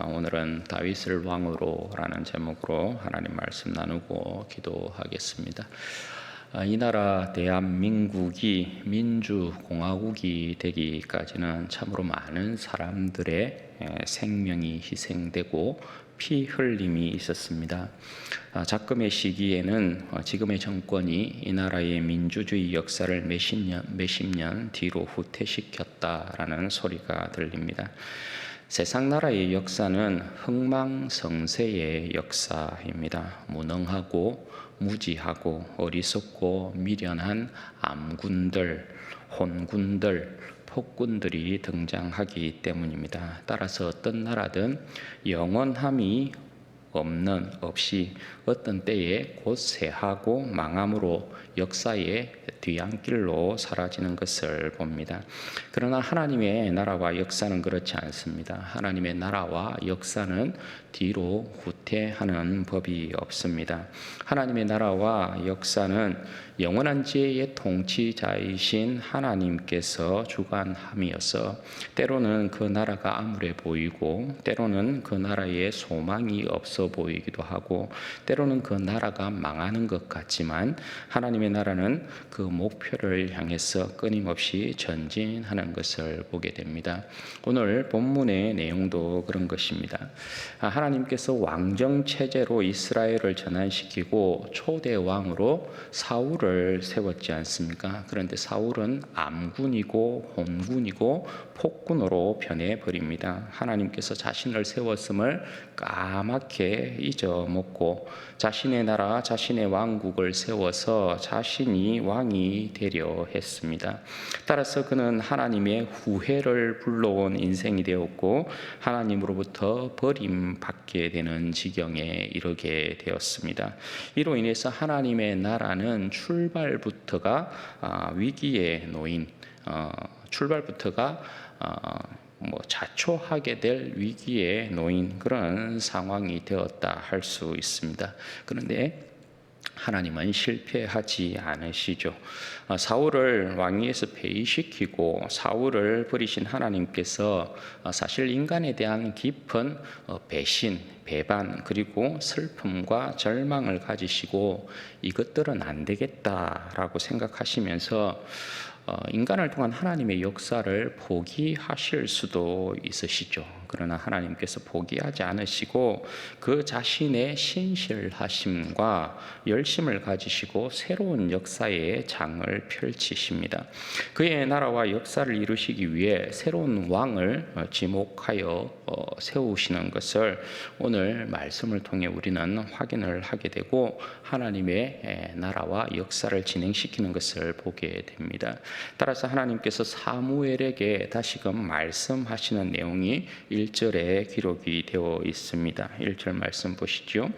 오늘은 다윗을 왕으로라는 제목으로 하나님 말씀 나누고 기도하겠습니다. 이 나라 대한민국이 민주공화국이 되기까지는 참으로 많은 사람들의 생명이 희생되고 피 흘림이 있었습니다. 작금의 시기에는 지금의 정권이 이 나라의 민주주의 역사를 몇십 년 뒤로 후퇴시켰다라는 소리가 들립니다. 세상 나라의 역사는 흥망성쇠의 역사입니다. 무능하고 무지하고 어리석고 미련한 암군들, 혼군들, 폭군들이 등장하기 때문입니다. 따라서 어떤 나라든 영원함이 없이 어떤 때에 곧 쇠하고 망함으로 역사의 뒤안길로 사라지는 것을 봅니다. 그러나 하나님의 나라와 역사는 그렇지 않습니다. 하나님의 나라와 역사는 뒤로 후퇴하는 법이 없습니다. 하나님의 나라와 역사는 영원한 지혜의 통치자이신 하나님께서 주관함이어서 때로는 그 나라가 암울해 보이고 때로는 그 나라에 소망이 없어 보이기도 하고 때로는 그 나라가 망하는 것 같지만 하나님의 나라는 그 목표를 향해서 끊임없이 전진하는 것을 보게 됩니다. 오늘 본문의 내용도 그런 것입니다. 하나님께서 왕정 체제로 이스라엘을 전환시키고 초대 왕으로 사울을 세웠지 않습니까? 그런데 사울은 암군이고 혼군이고 폭군으로 변해버립니다. 하나님께서 자신을 세웠음을 까맣게 잊어먹고 자신의 나라, 자신의 왕국을 세워서 자신이 왕이 되려 했습니다. 따라서 그는 하나님의 후회를 불러온 인생이 되었고 하나님으로부터 버림받게 되는 지경에 이르게 되었습니다. 이로 인해서 하나님의 나라는 출발부터가 위기에 놓인 자초하게 될 위기에 놓인 그런 상황이 되었다 할 수 있습니다. 그런데 하나님은 실패하지 않으시죠. 사울을 왕위에서 폐위시키고 사울을 버리신 하나님께서 사실 인간에 대한 깊은 배신, 배반 그리고 슬픔과 절망을 가지시고 이것들은 안 되겠다라고 생각하시면서 인간을 통한 하나님의 역사를 포기하실 수도 있으시죠. 그러나 하나님께서 포기하지 않으시고 그 자신의 신실하심과 열심을 가지시고 새로운 역사의 장을 펼치십니다. 그의 나라와 역사를 이루시기 위해 새로운 왕을 지목하여 세우시는 것을 오늘 말씀을 통해 우리는 확인을 하게 되고 하나님의 나라와 역사를 진행시키는 것을 보게 됩니다. 따라서 하나님께서 사무엘에게 다시금 말씀하시는 내용이 1절에 기록이 되어 있습니다. 1절 말씀 보시죠.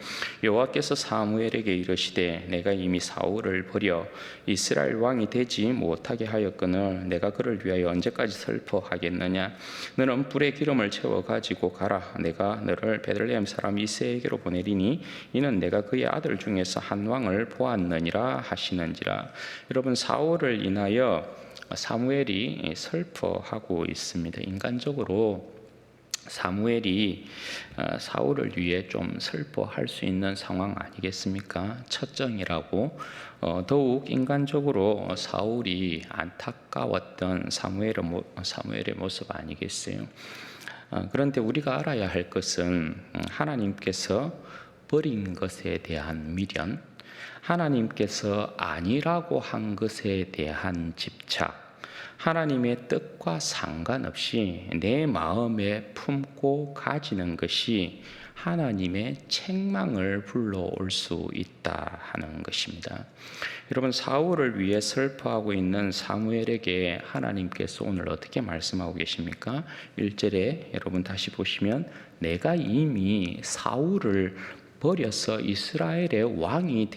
여호와께서 사무엘에게 이르시되 내가 이미 사울을 버려 이스라엘 왕이 되지 못하게 하였거늘 내가 그를 위하여 언제까지 슬퍼하겠느냐. 너는 불에 기름을 채워 가지고 가라. 내가 너를 베들레헴 사람 이새에게로 보내리니 이는 내가 그의 아들 중에서 한 왕을 보았느니라 하시는지라. 여러분, 사울을 인하여 사무엘이 슬퍼하고 있습니다. 인간적으로 사무엘이 사울을 위해 좀 슬퍼할 수 있는 상황 아니겠습니까? 첫정이라고 더욱 인간적으로 사울이 안타까웠던 사무엘의 모습 아니겠어요? 그런데 우리가 알아야 할 것은 하나님께서 버린 것에 대한 미련, 하나님께서 아니라고 한 것에 대한 집착, 하나님의 뜻과 상관없이 내 마음에 품고 가지는 것이 하나님의 책망을 불러올 수 있다 하는 것입니다. 여러분, 사울을 위해 슬퍼하고 있는 사무엘에게 하나님께서 오늘 어떻게 말씀하고 계십니까? 1절에 여러분 다시 보시면 내가 이미 사울을 버려서 이스라엘의 왕이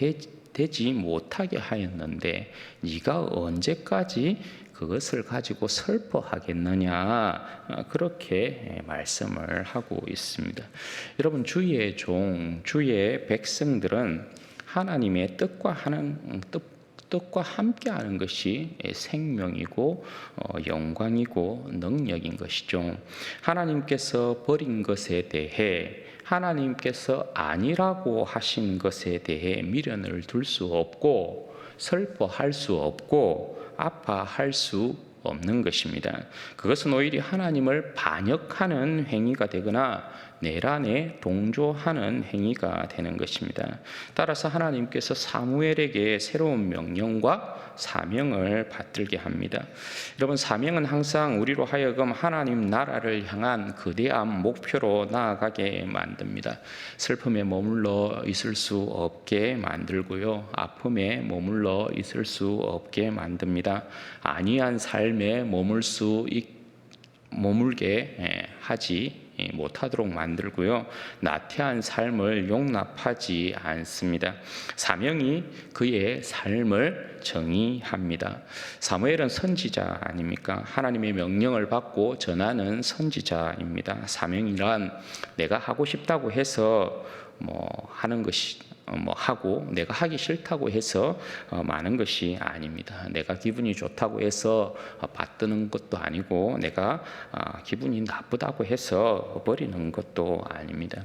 되지 못하게 하였는데 네가 언제까지 그것을 가지고 슬퍼하겠느냐, 그렇게 말씀을 하고 있습니다. 여러분, 주의 백성들은 하나님의 뜻과 함께하는 것이 생명이고 영광이고 능력인 것이죠. 하나님께서 버린 것에 대해 하나님께서 아니라고 하신 것에 대해 미련을 둘 수 없고 슬퍼할 수 없고 아파할 수 없는 것입니다. 그것은 오히려 하나님을 반역하는 행위가 되거나 내란에 동조하는 행위가 되는 것입니다. 따라서 하나님께서 사무엘에게 새로운 명령과 사명을 받들게 합니다. 여러분, 사명은 항상 우리로 하여금 하나님 나라를 향한 거대한 목표로 나아가게 만듭니다. 슬픔에 머물러 있을 수 없게 만들고요, 아픔에 머물러 있을 수 없게 만듭니다. 안이한 삶에 머물게 하지 못하도록 만들고요, 나태한 삶을 용납하지 않습니다. 사명이 그의 삶을 정의합니다. 사무엘은 선지자 아닙니까? 하나님의 명령을 받고 전하는 선지자입니다. 사명이란 내가 하고 싶다고 해서 하는 것이 하고 내가 하기 싫다고 해서 많은 것이 아닙니다. 내가 기분이 좋다고 해서 받드는 것도 아니고 내가 기분이 나쁘다고 해서 버리는 것도 아닙니다.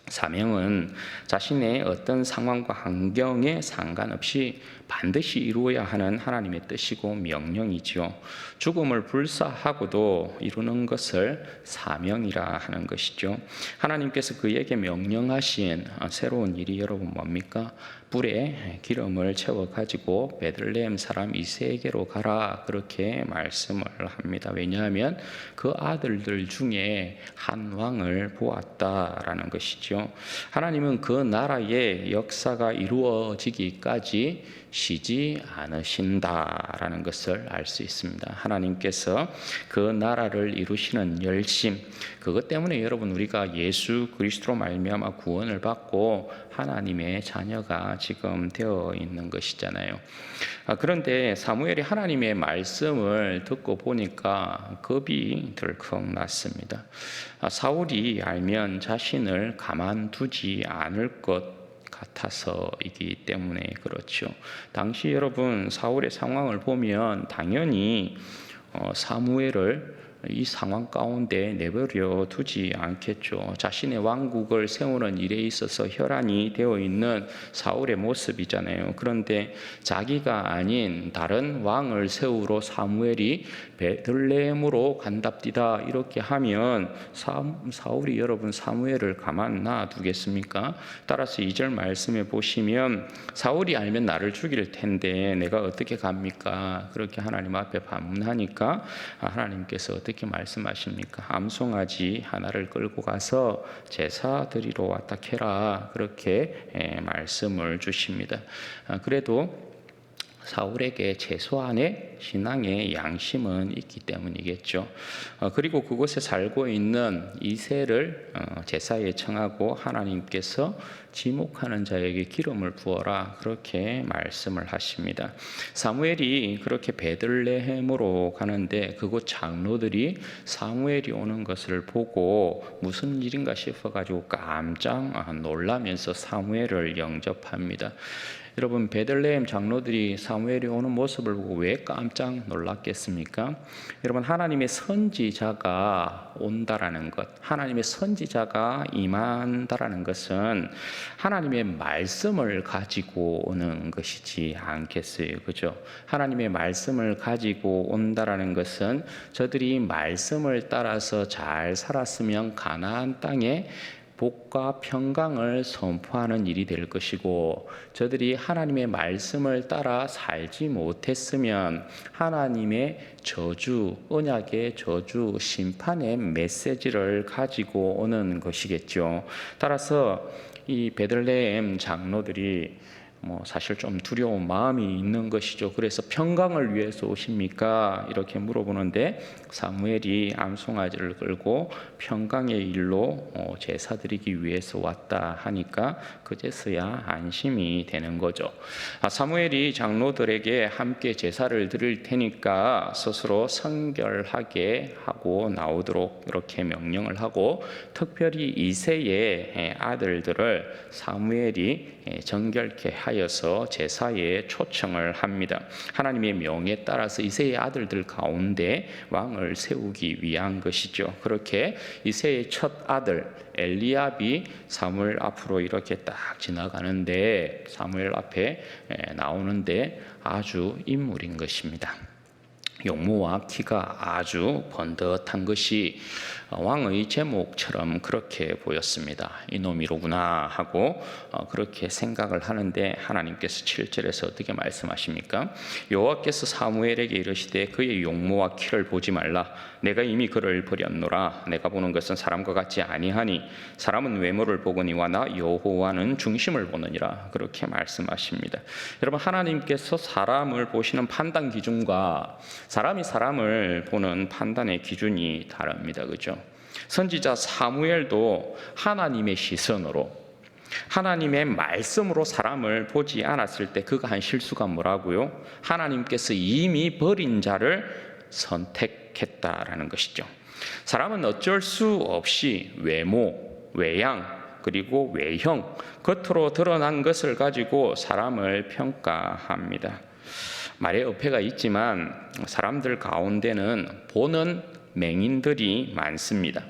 사명은 자신의 어떤 상황과 환경에 상관없이 반드시 이루어야 하는 하나님의 뜻이고 명령이지요. 죽음을 불사하고도 이루는 것을 사명이라 하는 것이죠. 하나님께서 그에게 명령하신 새로운 일이 여러분 뭡니까? 뿔에 기름을 채워 가지고 베들레헴 사람 이새에게로 가라, 그렇게 말씀을 합니다. 왜냐하면 그 아들들 중에 한 왕을 보았다라는 것이죠. 하나님은 그 나라의 역사가 이루어지기까지 쉬지 않으신다라는 것을 알 수 있습니다. 하나님께서 그 나라를 이루시는 열심, 그것 때문에 여러분 우리가 예수 그리스도로 말미암아 구원을 받고 하나님의 자녀가 지금 되어 있는 것이잖아요. 그런데 사무엘이 하나님의 말씀을 듣고 보니까 겁이 덜컥 났습니다. 사울이 알면 자신을 가만두지 않을 것 같아서이기 때문에 그렇죠. 당시 여러분 사울의 상황을 보면 당연히 사무엘을 이 상황 가운데 내버려 두지 않겠죠. 자신의 왕국을 세우는 일에 있어서 혈안이 되어 있는 사울의 모습이잖아요. 그런데 자기가 아닌 다른 왕을 세우러 사무엘이 베들레헴으로 간답디다 이렇게 하면 사울이 여러분 사무엘을 가만 놔두겠습니까? 따라서 2절 말씀에 보시면 사울이 알면 나를 죽일 텐데 내가 어떻게 갑니까? 그렇게 하나님 앞에 반문하니까 하나님께서 어떻게 말씀하십니까? 암송아지 하나를 끌고 가서 제사 드리러 왔다 캐라, 그렇게 말씀을 주십니다. 그래도 사울에게 최소한의 신앙의 양심은 있기 때문이겠죠. 그리고 그곳에 살고 있는 이새를 제사에 청하고 하나님께서 지목하는 자에게 기름을 부어라, 그렇게 말씀을 하십니다. 사무엘이 그렇게 베들레헴으로 가는데 그곳 장로들이 사무엘이 오는 것을 보고 무슨 일인가 싶어가지고 깜짝 놀라면서 사무엘을 영접합니다. 여러분, 베들레헴 장로들이 사무엘이 오는 모습을 보고 왜 깜짝 놀랐겠습니까? 여러분, 하나님의 선지자가 온다라는 것, 하나님의 선지자가 임한다라는 것은 하나님의 말씀을 가지고 오는 것이지 않겠어요, 그죠? 하나님의 말씀을 가지고 온다라는 것은 저들이 말씀을 따라서 잘 살았으면 가나안 땅에 복과 평강을 선포하는 일이 될 것이고, 저들이 하나님의 말씀을 따라 살지 못했으면 하나님의 저주, 언약의 저주, 심판의 메시지를 가지고 오는 것이겠죠. 따라서 이 베들레헴 장로들이 사실 좀 두려운 마음이 있는 것이죠. 그래서 평강을 위해서 오십니까? 이렇게 물어보는데 사무엘이 암송아지를 끌고 평강의 일로 제사 드리기 위해서 왔다 하니까 그제서야 안심이 되는 거죠. 사무엘이 장로들에게 함께 제사를 드릴 테니까 스스로 성결하게 하고 나오도록 이렇게 명령을 하고, 특별히 이새의 아들들을 사무엘이 정결케 하여서 제사에 초청을 합니다. 하나님의 명에 따라서 이새의 아들들 가운데 왕을 세우기 위한 것이죠. 그렇게 이새의 첫 아들 엘리압이 사무엘 앞으로 이렇게 딱 지나가는데, 사무엘 앞에 나오는데 아주 인물인 것입니다. 용모와 키가 아주 번듯한 것이 왕의 제목처럼 그렇게 보였습니다. 이놈이로구나 하고 그렇게 생각을 하는데, 하나님께서 7절에서 어떻게 말씀하십니까? 여호와께서 사무엘에게 이르시되 그의 용모와 키를 보지 말라. 내가 이미 그를 버렸노라. 내가 보는 것은 사람과 같지 아니하니 사람은 외모를 보거니와 나 여호와는 중심을 보느니라. 그렇게 말씀하십니다. 여러분, 하나님께서 사람을 보시는 판단 기준과 사람이 사람을 보는 판단의 기준이 다릅니다. 그죠? 선지자 사무엘도 하나님의 시선으로, 하나님의 말씀으로 사람을 보지 않았을 때 그가 한 실수가 뭐라고요? 하나님께서 이미 버린 자를 선택했다라는 것이죠. 사람은 어쩔 수 없이 외모, 외양, 그리고 외형, 겉으로 드러난 것을 가지고 사람을 평가합니다. 말에 어폐가 있지만 사람들 가운데는 보는 맹인들이 많습니다.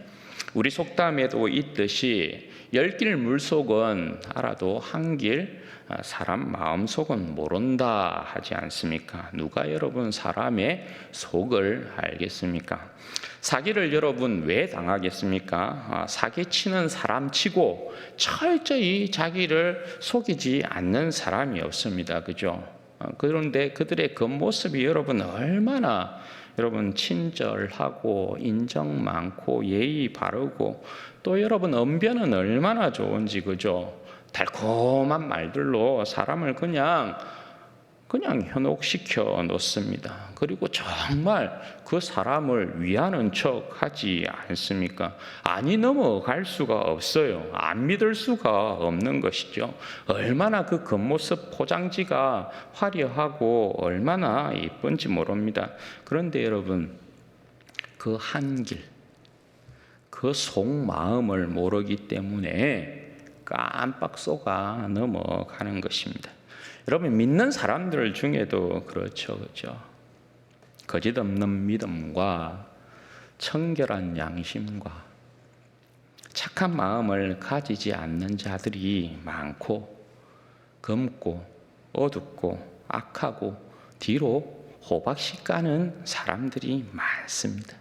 우리 속담에도 있듯이 열길 물속은 알아도 한길 사람 마음속은 모른다 하지 않습니까? 누가 여러분 사람의 속을 알겠습니까? 사기를 여러분 왜 당하겠습니까? 사기치는 사람치고 철저히 자기를 속이지 않는 사람이 없습니다. 그죠? 그런데 그들의 겉모습이 여러분 얼마나 여러분 친절하고 인정 많고 예의 바르고, 또 여러분 언변은 얼마나 좋은지, 그죠? 달콤한 말들로 사람을 그냥 현혹시켜 놓습니다. 그리고 정말 그 사람을 위하는 척 하지 않습니까? 아니 넘어갈 수가 없어요. 안 믿을 수가 없는 것이죠. 얼마나 그 겉모습 포장지가 화려하고 얼마나 이쁜지 모릅니다. 그런데 여러분, 그 한 길, 그 속마음을 모르기 때문에 깜빡 속아 넘어가는 것입니다. 여러분, 믿는 사람들 중에도 그렇죠. 거짓 없는 믿음과 청결한 양심과 착한 마음을 가지지 않는 자들이 많고, 검고 어둡고 악하고 뒤로 호박씨 까는 사람들이 많습니다.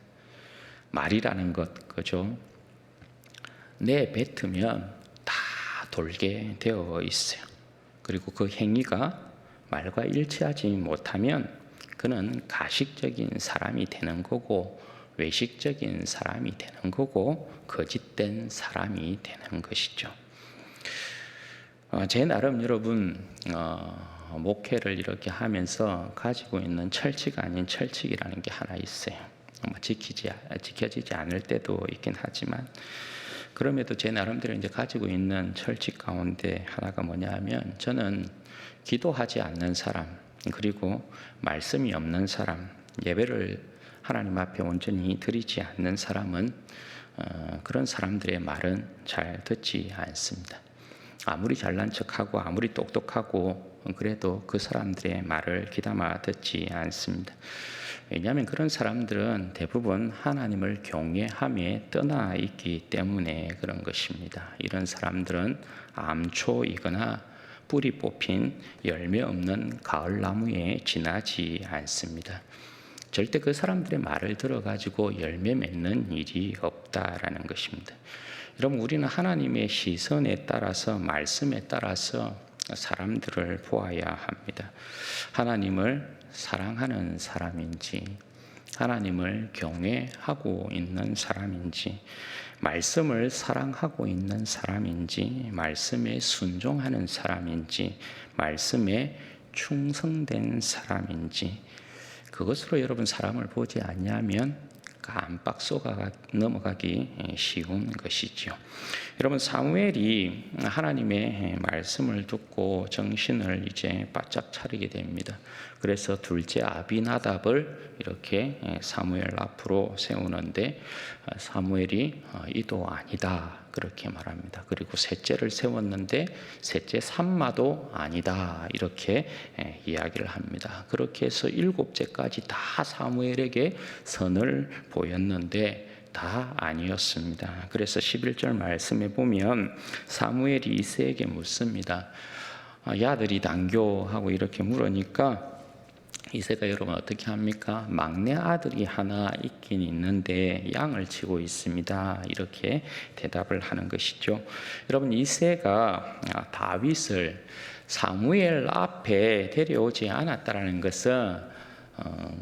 말이라는 것, 그죠? 내뱉으면 다 돌게 되어 있어요. 그리고 그 행위가 말과 일치하지 못하면 그는 가식적인 사람이 되는 거고, 외식적인 사람이 되는 거고, 거짓된 사람이 되는 것이죠. 제 나름 여러분 목회를 이렇게 하면서 가지고 있는 철칙 아닌 철칙이라는 게 하나 있어요. 지켜지지 않을 때도 있긴 하지만, 그럼에도 제 나름대로 이제 가지고 있는 철칙 가운데 하나가 뭐냐 하면, 저는 기도하지 않는 사람, 그리고 말씀이 없는 사람, 예배를 하나님 앞에 온전히 드리지 않는 사람은 그런 사람들의 말은 잘 듣지 않습니다. 아무리 잘난 척하고 아무리 똑똑하고 그래도 그 사람들의 말을 귀담아 듣지 않습니다. 왜냐하면 그런 사람들은 대부분 하나님을 경외함에 떠나 있기 때문에 그런 것입니다. 이런 사람들은 암초이거나 뿌리 뽑힌 열매 없는 가을나무에 지나지 않습니다. 절대 그 사람들의 말을 들어가지고 열매 맺는 일이 없다라는 것입니다. 여러분, 우리는 하나님의 시선에 따라서, 말씀에 따라서 사람들을 보아야 합니다. 하나님을 사랑하는 사람인지, 하나님을 경외하고 있는 사람인지, 말씀을 사랑하고 있는 사람인지, 말씀에 순종하는 사람인지, 말씀에 충성된 사람인지, 그것으로 여러분 사람을 보지 않냐면 깜빡 속아 넘어가기 쉬운 것이죠. 여러분, 사무엘이 하나님의 말씀을 듣고 정신을 이제 바짝 차리게 됩니다. 그래서 둘째 아비나답을 이렇게 사무엘 앞으로 세우는데, 사무엘이 이도 아니다 그렇게 말합니다. 그리고 셋째를 세웠는데 셋째 삼마도 아니다 이렇게 이야기를 합니다. 그렇게 해서 일곱째까지 다 사무엘에게 선을 보였는데 다 아니었습니다. 그래서 11절 말씀에 보면 사무엘이 이새에게 묻습니다. 야들이 단교하고 이렇게 물으니까 이새가 여러분 어떻게 합니까? 막내 아들이 하나 있긴 있는데 양을 치고 있습니다. 이렇게 대답을 하는 것이죠. 여러분, 이새가 다윗을 사무엘 앞에 데려오지 않았다는 것은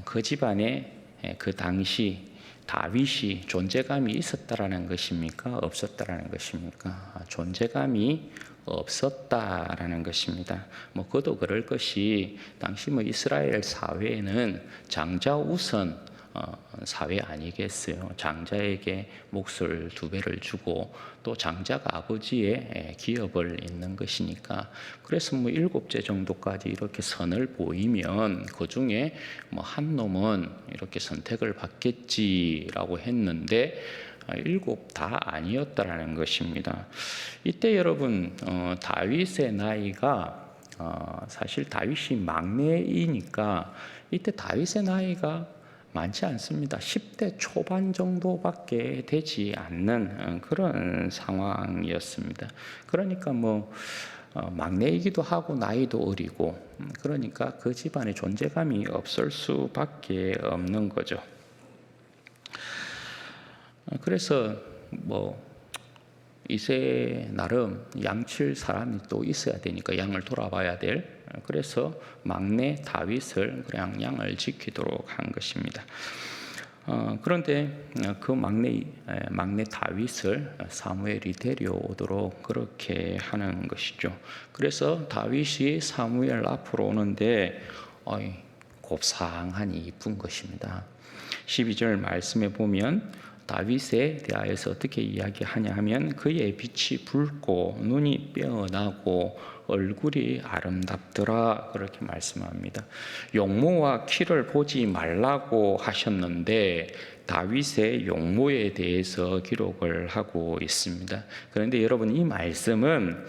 그 집안에 그 당시 다윗이 존재감이 있었다라는 것입니까? 없었다라는 것입니까? 존재감이 없었다라는 것입니다. 그도 그럴 것이 당시 이스라엘 사회에는 장자 우선 사회 아니겠어요. 장자에게 몫을 2배를 주고 또 장자가 아버지의 기업을 잇는 것이니까, 그래서 7째 정도까지 이렇게 선을 보이면 그 중에 한 놈은 이렇게 선택을 받겠지라고 했는데 7 다 아니었다라는 것입니다. 이때 여러분, 다윗의 나이가 사실 다윗이 막내이니까 이때 다윗의 나이가 많지 않습니다. 10대 초반 정도밖에 되지 않는 그런 상황이었습니다. 그러니까 막내이기도 하고 나이도 어리고, 그러니까 그 집안에 존재감이 없을 수밖에 없는 거죠. 그래서 이새 나름 양칠 사람이 또 있어야 되니까 양을 돌아봐야 될, 그래서 막내 다윗을 그냥 양을 지키도록 한 것입니다. 그런데 그 막내 다윗을 사무엘이 데려오도록 그렇게 하는 것이죠. 그래서 다윗이 사무엘 앞으로 오는데 곱상하니 이쁜 것입니다. 12절 말씀에 보면 다윗에 대하여서 어떻게 이야기하냐 하면 그의 빛이 붉고 눈이 빼어나고 얼굴이 아름답더라 그렇게 말씀합니다. 용모와 키를 보지 말라고 하셨는데 다윗의 용모에 대해서 기록을 하고 있습니다. 그런데 여러분, 이 말씀은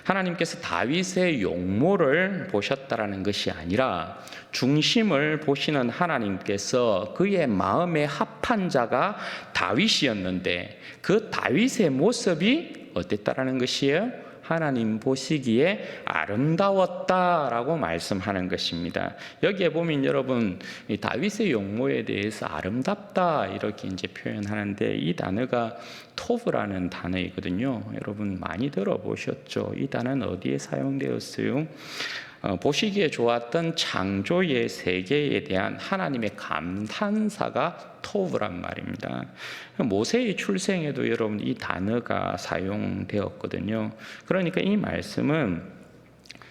하나님께서 다윗의 용모를 보셨다라는 것이 아니라 중심을 보시는 하나님께서 그의 마음에 합한 자가 다윗이었는데 그 다윗의 모습이 어땠다라는 것이에요? 하나님 보시기에 아름다웠다라고 말씀하는 것입니다. 여기에 보면 여러분, 이 다윗의 용모에 대해서 아름답다 이렇게 이제 표현하는데, 이 단어가 토브라는 단어이거든요. 여러분 많이 들어보셨죠? 이 단어는 어디에 사용되었어요? 보시기에 좋았던 창조의 세계에 대한 하나님의 감탄사가 토브란 말입니다. 모세의 출생에도 여러분 이 단어가 사용되었거든요. 그러니까 이 말씀은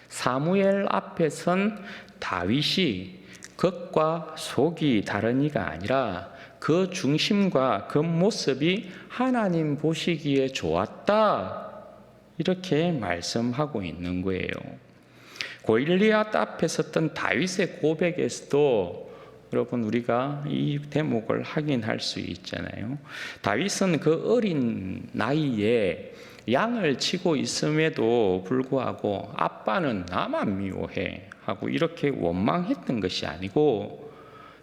사무엘 앞에 선 다윗이 겉과 속이 다른 이가 아니라 그 중심과 그 모습이 하나님 보시기에 좋았다 이렇게 말씀하고 있는 거예요. 골리앗 앞에 섰던 다윗의 고백에서도 여러분 우리가 이 대목을 확인할 수 있잖아요. 다윗은 그 어린 나이에 양을 치고 있음에도 불구하고 아빠는 나만 미워해 하고 이렇게 원망했던 것이 아니고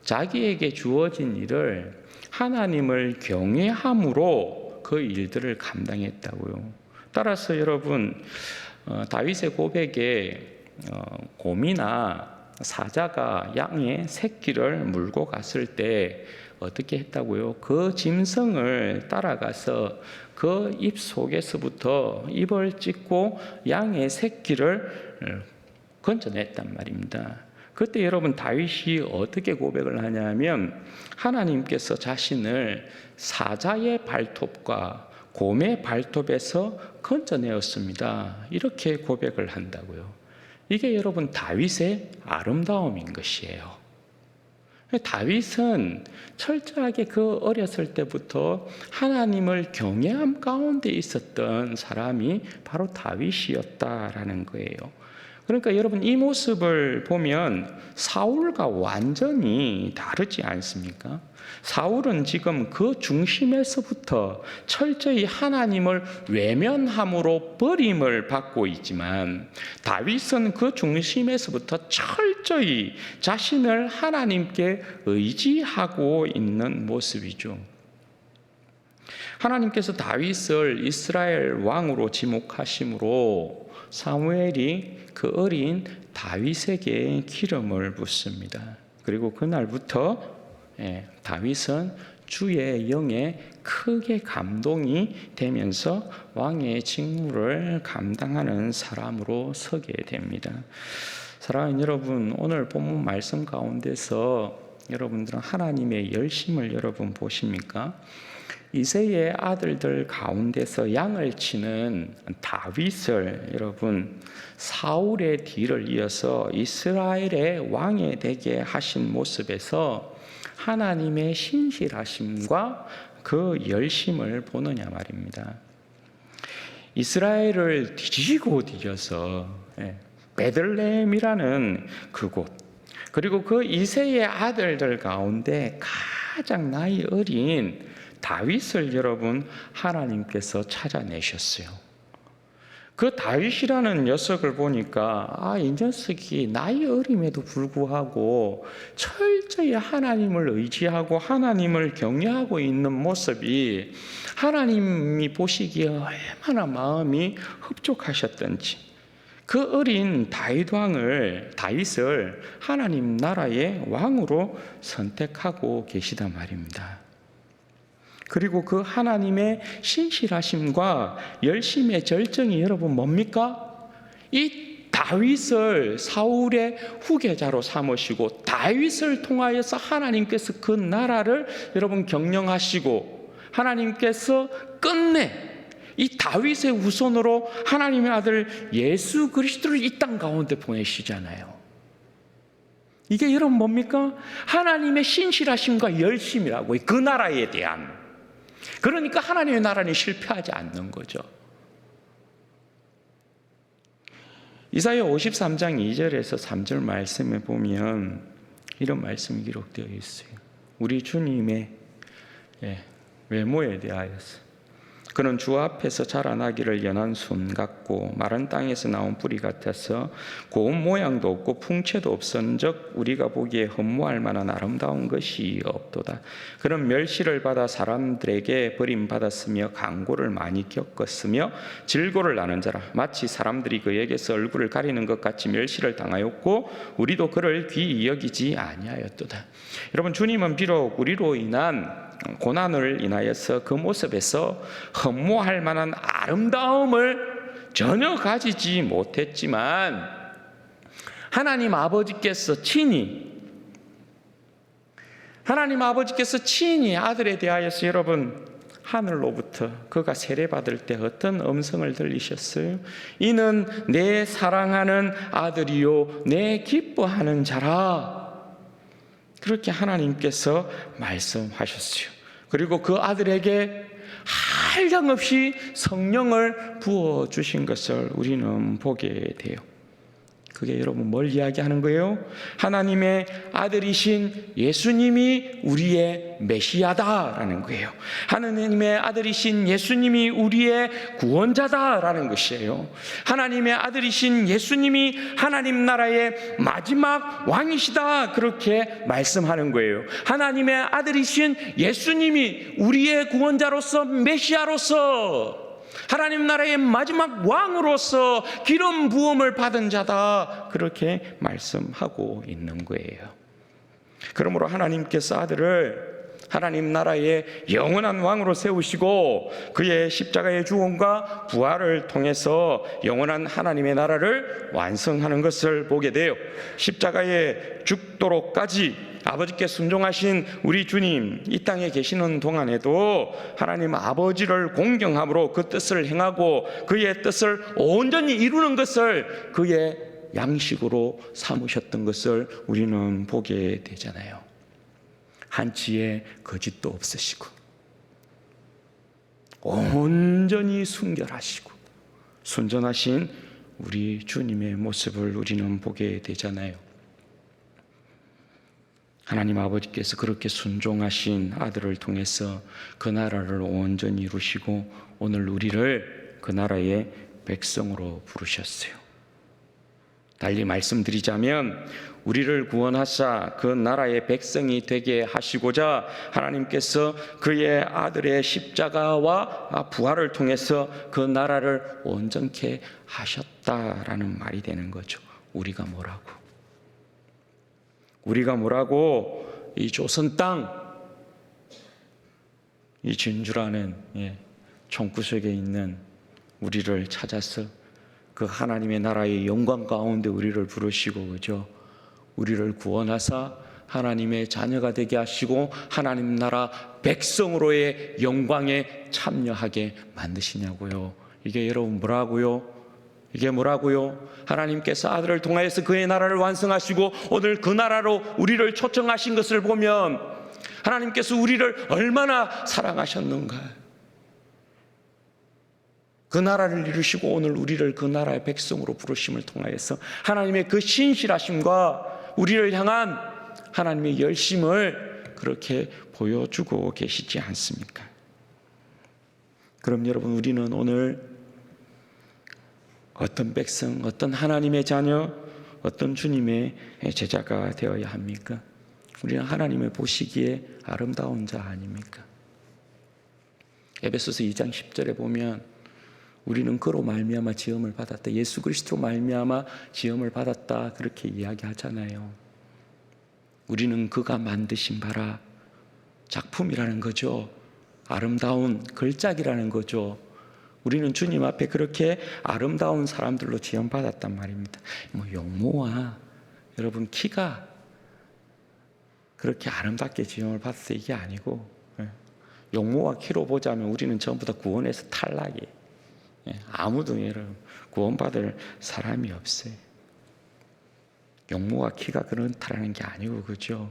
자기에게 주어진 일을 하나님을 경외함으로 그 일들을 감당했다고요. 따라서 여러분, 다윗의 고백에 곰이나 사자가 양의 새끼를 물고 갔을 때 어떻게 했다고요? 그 짐승을 따라가서 그 입 속에서부터 입을 찢고 양의 새끼를 건져냈단 말입니다. 그때 여러분 다윗이 어떻게 고백을 하냐면 하나님께서 자신을 사자의 발톱과 곰의 발톱에서 건져내었습니다. 이렇게 고백을 한다고요. 이게 여러분 다윗의 아름다움인 것이에요. 다윗은 철저하게 그 어렸을 때부터 하나님을 경외함 가운데 있었던 사람이 바로 다윗이었다라는 거예요. 그러니까 여러분, 이 모습을 보면 사울과 완전히 다르지 않습니까? 사울은 지금 그 중심에서부터 철저히 하나님을 외면함으로 버림을 받고 있지만, 다윗은 그 중심에서부터 철저히 자신을 하나님께 의지하고 있는 모습이죠. 하나님께서 다윗을 이스라엘 왕으로 지목하심으로 사무엘이 그 어린 다윗에게 기름을 붓습니다. 그리고 그날부터 다윗은 주의 영에 크게 감동이 되면서 왕의 직무를 감당하는 사람으로 서게 됩니다. 사랑하는 여러분, 오늘 본문 말씀 가운데서 여러분들은 하나님의 열심을 여러분 보십니까? 이새의 아들들 가운데서 양을 치는 다윗을 여러분 사울의 뒤를 이어서 이스라엘의 왕이 되게 하신 모습에서 하나님의 신실하심과 그 열심을 보느냐 말입니다. 이스라엘을 뒤지고 뒤져서 베들레헴이라는 그곳, 그리고 그 이새의 아들들 가운데 가장 나이 어린 다윗을 여러분 하나님께서 찾아내셨어요. 그 다윗이라는 녀석을 보니까 이 녀석이 나이 어림에도 불구하고 철저히 하나님을 의지하고 하나님을 경외하고 있는 모습이 하나님이 보시기에 얼마나 마음이 흡족하셨던지, 그 어린 다윗을 하나님 나라의 왕으로 선택하고 계시단 말입니다. 그리고 그 하나님의 신실하심과 열심의 절정이 여러분 뭡니까? 이 다윗을 사울의 후계자로 삼으시고 다윗을 통하여서 하나님께서 그 나라를 여러분 경영하시고, 하나님께서 끝내 이 다윗의 후손으로 하나님의 아들 예수 그리스도를 이 땅 가운데 보내시잖아요. 이게 여러분 뭡니까? 하나님의 신실하심과 열심이라고, 그 나라에 대한. 그러니까 하나님의 나라는 실패하지 않는 거죠. 이사야 53장 2절에서 3절 말씀에 보면 이런 말씀이 기록되어 있어요. 우리 주님의 외모에 대하여서, 그는 주 앞에서 자라나기를 연한 순 같고 마른 땅에서 나온 뿌리 같아서 고운 모양도 없고 풍채도 없은즉 우리가 보기에 흠모할 만한 아름다운 것이 없도다. 그는 멸시를 받아 사람들에게 버림받았으며 강고를 많이 겪었으며 질고를 나는 자라. 마치 사람들이 그에게서 얼굴을 가리는 것 같이 멸시를 당하였고 우리도 그를 귀히 여기지 아니하였도다. 여러분, 주님은 비록 우리로 인한 고난을 인하여서 그 모습에서 흠모할 만한 아름다움을 전혀 가지지 못했지만, 하나님 아버지께서 친히 아들에 대하여서 여러분 하늘로부터 그가 세례받을 때 어떤 음성을 들리셨어요? 이는 내 사랑하는 아들이요 내 기뻐하는 자라. 그렇게 하나님께서 말씀하셨어요. 그리고 그 아들에게 한량없이 성령을 부어주신 것을 우리는 보게 돼요. 그게 여러분 뭘 이야기하는 거예요? 하나님의 아들이신 예수님이 우리의 메시아다라는 거예요. 하나님의 아들이신 예수님이 우리의 구원자다라는 것이에요. 하나님의 아들이신 예수님이 하나님 나라의 마지막 왕이시다, 그렇게 말씀하는 거예요. 하나님의 아들이신 예수님이 우리의 구원자로서, 메시아로서, 하나님 나라의 마지막 왕으로서 기름 부음을 받은 자다, 그렇게 말씀하고 있는 거예요. 그러므로 하나님께서 아들을 하나님 나라의 영원한 왕으로 세우시고 그의 십자가의 죽음과 부활을 통해서 영원한 하나님의 나라를 완성하는 것을 보게 돼요. 십자가에 죽도록까지 아버지께 순종하신 우리 주님, 이 땅에 계시는 동안에도 하나님 아버지를 공경함으로 그 뜻을 행하고 그의 뜻을 온전히 이루는 것을 그의 양식으로 삼으셨던 것을 우리는 보게 되잖아요. 한치의 거짓도 없으시고 온전히 순결하시고 순전하신 우리 주님의 모습을 우리는 보게 되잖아요. 하나님 아버지께서 그렇게 순종하신 아들을 통해서 그 나라를 온전히 이루시고 오늘 우리를 그 나라의 백성으로 부르셨어요. 달리 말씀드리자면 우리를 구원하사 그 나라의 백성이 되게 하시고자 하나님께서 그의 아들의 십자가와 부활을 통해서 그 나라를 온전케 하셨다라는 말이 되는 거죠. 우리가 뭐라고 이 조선 땅, 이 진주라는 총구석에 있는 우리를 찾아서 그 하나님의 나라의 영광 가운데 우리를 부르시고, 그죠? 우리를 구원하사 하나님의 자녀가 되게 하시고 하나님 나라 백성으로의 영광에 참여하게 만드시냐고요. 이게 여러분 이게 뭐라고요? 하나님께서 아들을 통하여서 그의 나라를 완성하시고 오늘 그 나라로 우리를 초청하신 것을 보면 하나님께서 우리를 얼마나 사랑하셨는가. 그 나라를 이루시고 오늘 우리를 그 나라의 백성으로 부르심을 통하여서 하나님의 그 신실하심과 우리를 향한 하나님의 열심을 그렇게 보여주고 계시지 않습니까? 그럼 여러분, 우리는 오늘 어떤 백성, 어떤 하나님의 자녀, 어떤 주님의 제자가 되어야 합니까? 우리는 하나님을 보시기에 아름다운 자 아닙니까? 에베소서 2장 10절에 보면 우리는 그로 말미암아 지음을 받았다, 예수 그리스도로 말미암아 지음을 받았다, 그렇게 이야기하잖아요. 우리는 그가 만드신 바라 작품이라는 거죠. 아름다운 걸작이라는 거죠. 우리는 주님 앞에 그렇게 아름다운 사람들로 지음받았단 말입니다. 용모와 여러분 키가 그렇게 아름답게 지음을 받았어, 이게 아니고, 용모와 키로 보자면 우리는 전부 다 구원에서 탈락이에요. 아무도 여러분 구원받을 사람이 없어요. 용모와 키가 그렇다라는 게 아니고, 그죠?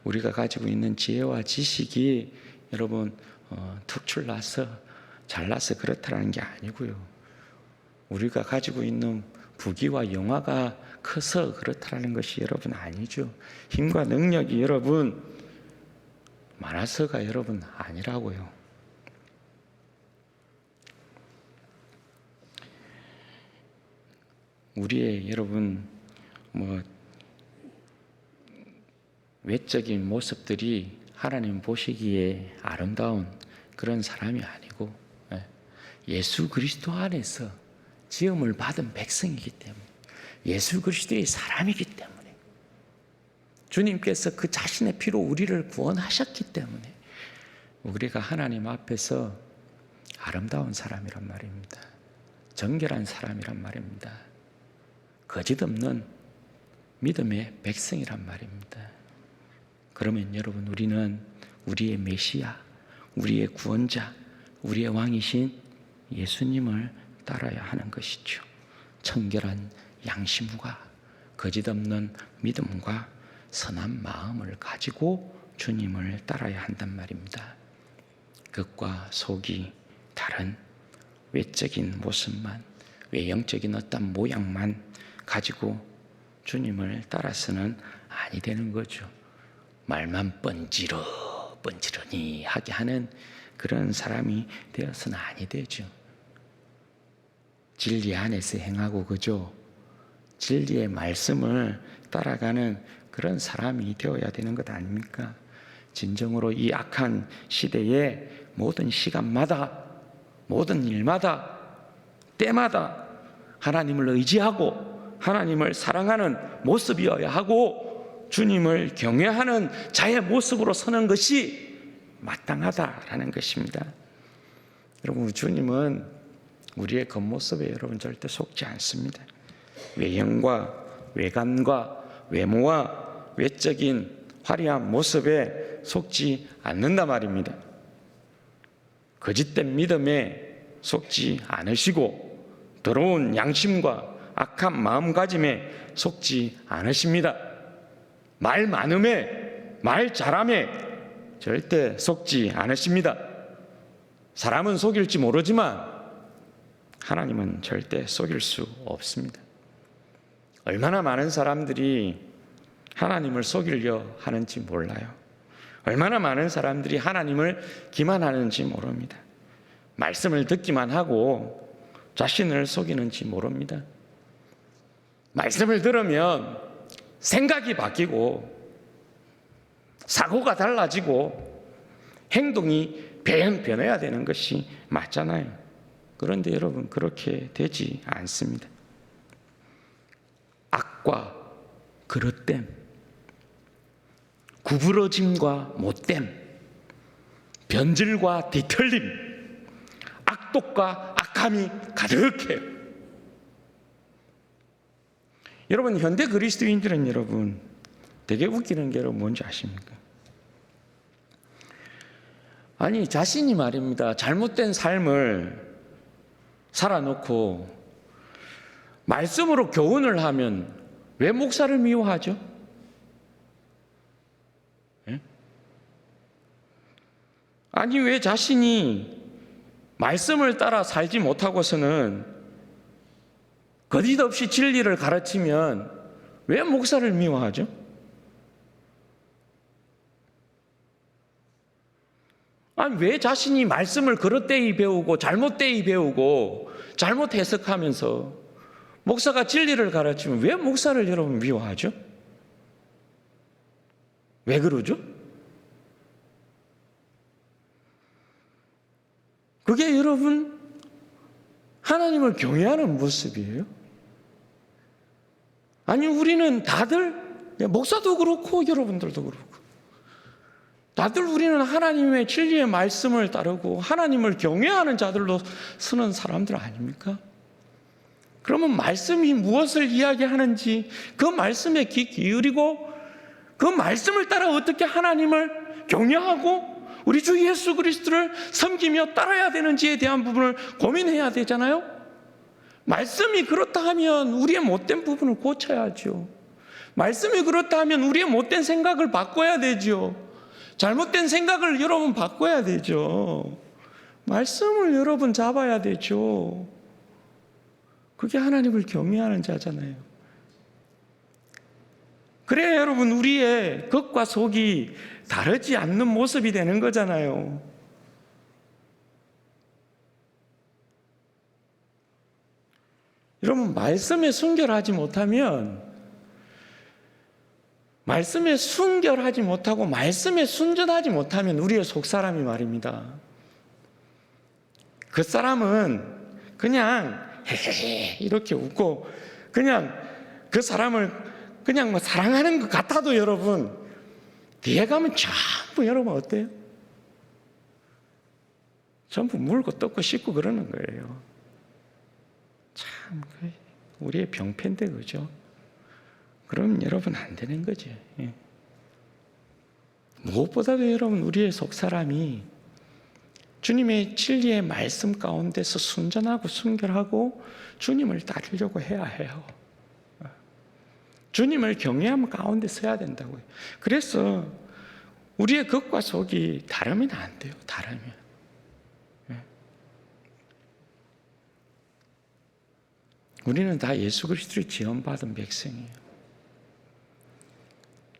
우리가 가지고 있는 지혜와 지식이 여러분 특출나서 잘나서 그렇다라는 게 아니고요. 우리가 가지고 있는 부귀와 영화가 커서 그렇다라는 것이 여러분 아니죠. 힘과 능력이 여러분 많아서가 여러분 아니라고요. 우리의 여러분 외적인 모습들이 하나님 보시기에 아름다운 그런 사람이 아니고 예수 그리스도 안에서 지음을 받은 백성이기 때문에, 예수 그리스도의 사람이기 때문에, 주님께서 그 자신의 피로 우리를 구원하셨기 때문에 우리가 하나님 앞에서 아름다운 사람이란 말입니다. 정결한 사람이란 말입니다. 거짓 없는 믿음의 백성이란 말입니다. 그러면 여러분, 우리는 우리의 메시아, 우리의 구원자, 우리의 왕이신 예수님을 따라야 하는 것이죠. 청결한 양심과 거짓 없는 믿음과 선한 마음을 가지고 주님을 따라야 한단 말입니다. 겉과 속이 다른 외적인 모습만, 외형적인 어떤 모양만 가지고 주님을 따라서는 아니 되는 거죠. 말만 번지르니 하게 하는 그런 사람이 되어서는 아니 되죠. 진리 안에서 행하고, 그죠? 진리의 말씀을 따라가는 그런 사람이 되어야 되는 것 아닙니까? 진정으로 이 악한 시대에 모든 시간마다, 모든 일마다, 때마다 하나님을 의지하고 하나님을 사랑하는 모습이어야 하고 주님을 경외하는 자의 모습으로 서는 것이 마땅하다라는 것입니다. 여러분, 주님은 우리의 겉모습에 여러분 절대 속지 않습니다. 외형과 외관과 외모와 외적인 화려한 모습에 속지 않는다 말입니다. 거짓된 믿음에 속지 않으시고 더러운 양심과 악한 마음가짐에 속지 않으십니다. 말 많음에, 말 잘함에 절대 속지 않으십니다. 사람은 속일지 모르지만 하나님은 절대 속일 수 없습니다. 얼마나 많은 사람들이 하나님을 속이려 하는지 몰라요. 얼마나 많은 사람들이 하나님을 기만하는지 모릅니다. 말씀을 듣기만 하고 자신을 속이는지 모릅니다. 말씀을 들으면 생각이 바뀌고 사고가 달라지고 행동이 변해야 되는 것이 맞잖아요. 그런데 여러분, 그렇게 되지 않습니다. 악과 그릇됨, 구부러짐과 못됨, 변질과 뒤틀림, 악독과 악함이 가득해요. 여러분, 현대 그리스도인들은 여러분 되게 웃기는 게 여러분 뭔지 아십니까? 아니, 자신이 말입니다, 잘못된 삶을 살아놓고 말씀으로 교훈을 하면 왜 목사를 미워하죠? 예? 아니, 왜 자신이 말씀을 따라 살지 못하고서는 거짓없이 진리를 가르치면 왜 목사를 미워하죠? 아니, 왜 자신이 말씀을 그릇되이 배우고 잘못되이 배우고 잘못 해석하면서 목사가 진리를 가르치면 왜 목사를 여러분 미워하죠? 왜 그러죠? 그게 여러분 하나님을 경외하는 모습이에요. 아니, 우리는 다들, 목사도 그렇고 여러분들도 그렇고 다들 우리는 하나님의 진리의 말씀을 따르고 하나님을 경외하는 자들로 서는 사람들 아닙니까? 그러면 말씀이 무엇을 이야기하는지 그 말씀에 귀 기울이고 그 말씀을 따라 어떻게 하나님을 경외하고 우리 주 예수 그리스도를 섬기며 따라야 되는지에 대한 부분을 고민해야 되잖아요. 말씀이 그렇다 하면 우리의 못된 부분을 고쳐야죠. 말씀이 그렇다 하면 우리의 못된 생각을 바꿔야 되죠. 잘못된 생각을 여러분 바꿔야 되죠. 말씀을 여러분 잡아야 되죠. 그게 하나님을 경외하는 자잖아요. 그래야 여러분 우리의 겉과 속이 다르지 않는 모습이 되는 거잖아요. 여러분, 말씀에 순결하지 못하면, 말씀에 순결하지 못하고 말씀에 순전하지 못하면 우리의 속사람이 말입니다, 그 사람은 그냥 헤헤헤 이렇게 웃고 그냥 그 사람을 그냥 뭐 사랑하는 것 같아도 여러분 뒤에 가면 전부 여러분 어때요? 전부 물고 뜯고 씻고 그러는 거예요. 참 우리의 병폐인데, 그죠? 그럼 여러분 안 되는 거죠. 예. 무엇보다도 여러분 우리의 속사람이 주님의 진리의 말씀 가운데서 순전하고 순결하고 주님을 따르려고 해야 해요. 주님을 경외하는 가운데 서야 된다고요. 그래서 우리의 겉과 속이 다르면 안 돼요. 다르면. 우리는 다 예수 그리스도의 지원받은 백성이에요.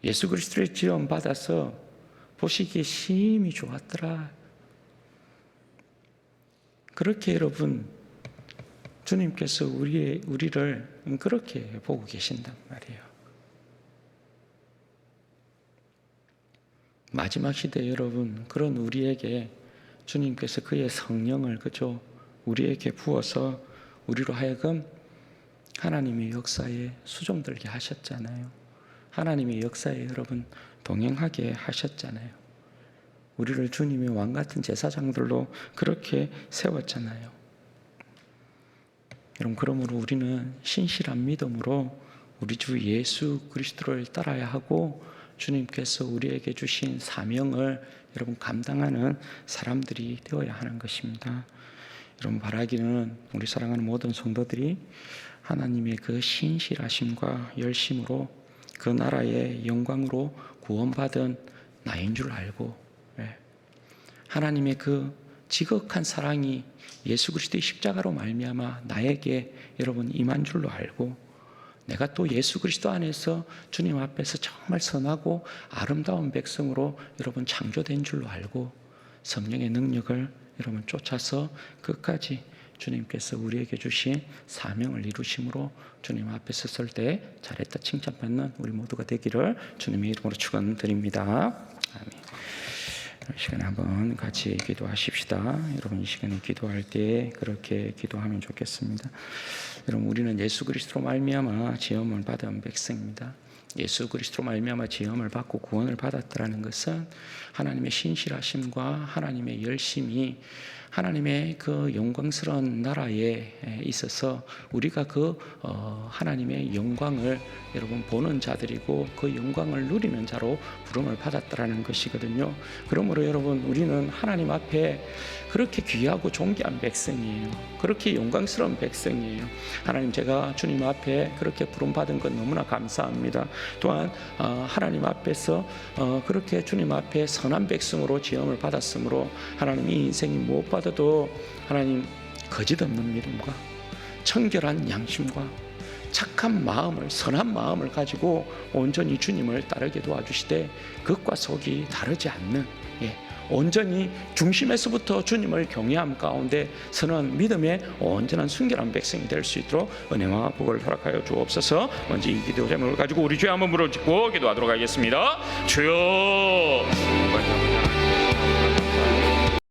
예수 그리스도의 지원받아서 보시기에 심히 좋았더라. 그렇게 여러분 주님께서 우리를 그렇게 보고 계신단 말이에요. 마지막 시대 여러분, 그런 우리에게 주님께서 그의 성령을 그저 우리에게 부어서 우리로 하여금 하나님의 역사에 수종들게 하셨잖아요. 하나님의 역사에 여러분 동행하게 하셨잖아요. 우리를 주님의 왕 같은 제사장들로 그렇게 세웠잖아요. 여러분, 그러므로 우리는 신실한 믿음으로 우리 주 예수 그리스도를 따라야 하고 주님께서 우리에게 주신 사명을 여러분 감당하는 사람들이 되어야 하는 것입니다. 여러분, 바라기는 우리 사랑하는 모든 성도들이 하나님의 그 신실하심과 열심으로 그 나라의 영광으로 구원받은 나인 줄 알고 하나님의 그 지극한 사랑이 예수 그리스도의 십자가로 말미암아 나에게 여러분 임한 줄로 알고, 내가 또 예수 그리스도 안에서 주님 앞에서 정말 선하고 아름다운 백성으로 여러분 창조된 줄로 알고, 성령의 능력을 여러분 쫓아서 끝까지 주님께서 우리에게 주신 사명을 이루심으로 주님 앞에서 설 때 잘했다 칭찬받는 우리 모두가 되기를 주님의 이름으로 축원드립니다. 아멘. 이 시간에 한번 같이 기도하십시다. 여러분 이 시간에 기도할 때 그렇게 기도하면 좋겠습니다. 여러분 우리는 예수 그리스도로 말미암아 지음을 받은 백성입니다. 예수 그리스도로 말미암아 지음을 받고 구원을 받았다라는 것은 하나님의 신실하심과 하나님의 열심이 하나님의 그 영광스러운 나라에 있어서 우리가 그 하나님의 영광을 여러분 보는 자들이고 그 영광을 누리는 자로 부름을 받았다라는 것이거든요. 그러므로 여러분 우리는 하나님 앞에 그렇게 귀하고 존귀한 백성이에요. 그렇게 영광스러운 백성이에요. 하나님, 제가 주님 앞에 그렇게 부름받은 것 너무나 감사합니다. 또한 하나님 앞에서 그렇게 주님 앞에 선한 백성으로 지음을 받았으므로 하나님 이 인생이 무엇보다도 하나님 거짓 없는 믿음과 청결한 양심과 착한 마음을, 선한 마음을 가지고 온전히 주님을 따르게 도와주시되 겉과 속이 다르지 않는, 온전히 중심에서부터 주님을 경외함 가운데 서는 믿음의 온전한 순결한 백성이 될 수 있도록 은혜와 복을 허락하여 주옵소서. 먼저 이 기도 제목을 가지고 우리 주의 한번 부르짖고 기도하도록 하겠습니다. 주여